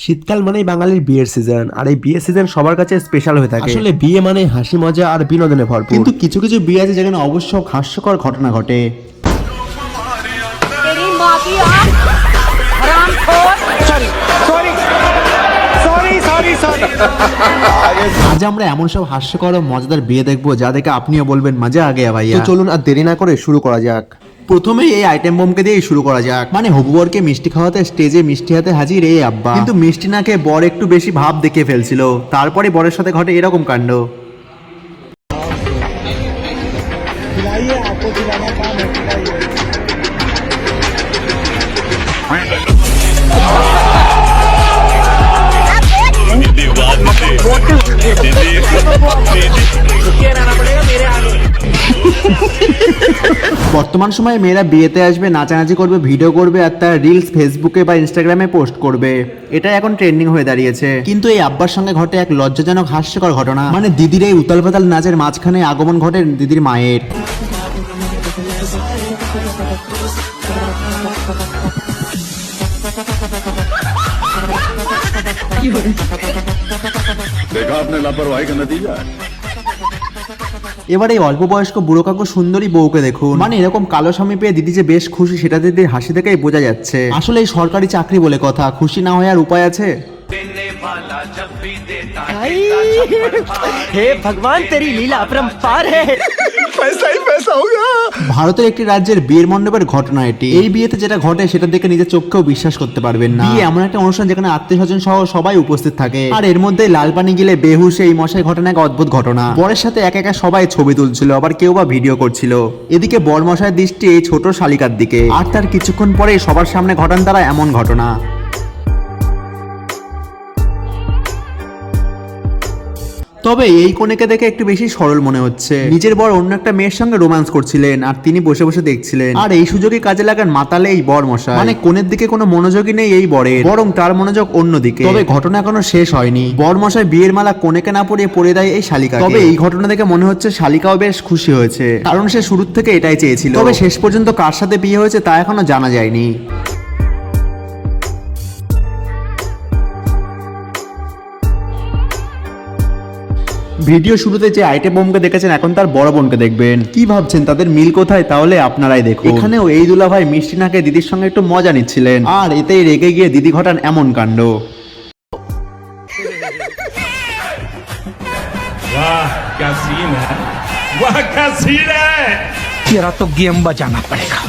শীতকাল মানেই বাঙালির বিয়ের সিজন, আর এই বিয়ের সিজন সবার কাছে স্পেশাল হয়ে থাকে। আসলে বিয়ে মানে হাসি মজা আর বিনোদনে ভরপুর, কিন্তু কিছু কিছু বিয়ে আছে যেখানে অবশ্য হাস্যকর ঘটনা ঘটে। আজ আমরা এমন সব হাস্যকর ও মজাদার বিয়ে দেখবো যা দেখে আপনিও বলবেন মজা আগে ভাইয়া। তো চলুন আর দেরি না করে শুরু করা যাক। প্রথমেই এই আইটেম বমকে দিয়েই শুরু করা যাক। মানে হবু বরকে মিষ্টি খাওয়াতে স্টেজে মিষ্টি হাতে হাজির এই আব্বা। কিন্তু মিষ্টি না খেয়ে বর একটু বেশি ভাব দেখিয়ে ফেলছিল, তারপরে বরের সাথে ঘটে এরকম কাণ্ড। বর্তমান সময়ে মেয়েরা বিয়েতে আসবে, নাচানাচি করবে, ভিডিও করবে আর তার রিলস ফেসবুকে বা ইনস্টাগ্রামে পোস্ট করবে। এটা এখন ট্রেন্ডিং হয়ে দাঁড়িয়েছে। কিন্তু এই আব্বার সঙ্গে ঘটে এক লজ্জাজনক হাস্যকর ঘটনা। মানে দিদির এই উতাল পাতাল নাচের মাঝখানে আগমন ঘটে দিদির মায়ের। देखा आपने लापरवाही का नतीजा। এবার এই অল্প বয়স্ক বুড়ো কাকু সুন্দরী বউকে দেখুন। মানে এরকম কালো স্বামী পেয়ে দিদি যে বেশ খুশি সেটা দিদির হাসি থেকেই বোঝা যাচ্ছে। আসলে এই সরকারি চাকরি বলে কথা, খুশি না হয়ে আর উপায় আছে? हे भगवान तेरी लीला अपरंपार है। पैसा ही पैसा होगा। ভারতের একটি রাজ্যের বিয়ের মণ্ডপের ঘটনা এটি। এই বিয়েতে যেটা ঘটে সেটা দেখে নিজের চোখকেও বিশ্বাস করতে পারবেন না। বিয়ে এমন একটা অনুষ্ঠান যেখানে আত্মীয় স্বজন সহ সবাই উপস্থিত থাকে, আর এর মধ্যে লাল পানি গিলে বেহুশ এই মশাই ঘটনা এক অদ্ভুত ঘটনা। বরের সাথে একা একা সবাই ছবি তুলছিল, আবার কেউ বা ভিডিও করছিল। এদিকে বর মশাইয়ের দৃষ্টি এই ছোট শালিকার দিকে, আর তার কিছুক্ষণ পরেই সবার সামনে ঘটান তারা এমন ঘটনা। তবে এই কনেকে দেখে একটু বেশি সরল মনে হচ্ছে। নিজের বর অন্য একটা মেয়ের সঙ্গে রোম্যান্স করছিলেন আর তিনি বসে বসে দেখছিলেন, আর এই সুযোগে কাজে লাগান মাতালে এই বর মশাই। মানে কোণের দিকে কোনো মনোযোগই নেই এই বরের, বরং তার মনোযোগ অন্যদিকে। তবে ঘটনা এখনো শেষ হয়নি। বর মশাই বিয়ের মালা কোনেকে না পরিয়ে পরে দেয় এই শালিকা। তবে এই ঘটনা দেখে মনে হচ্ছে শালিকাও বেশ খুশি হয়েছে, কারণ সে শুরুর থেকে এটাই চেয়েছিল। তবে শেষ পর্যন্ত কার সাথে বিয়ে হয়েছে তা এখনো জানা যায়নি। ভিডিও শুরুতে যে আইটেম বোমকে দেখেছেন এখন তার বড় বোনকে দেখবেন। কি ভাবছেন তাদের মিল কোথায়? তাহলে আপনারাই দেখুন। এখানেও এই দুলা ভাই মিষ্টি না খেয়ে দিদির সঙ্গে একটু মজা নিচ্ছিলেন, আর এতেই রেগে গিয়ে দিদি ঘটান এমন কাণ্ড। वाह क्या सीन है, वाह क्या सीन है। तेरा तो गेम बजाना पड़ेगा।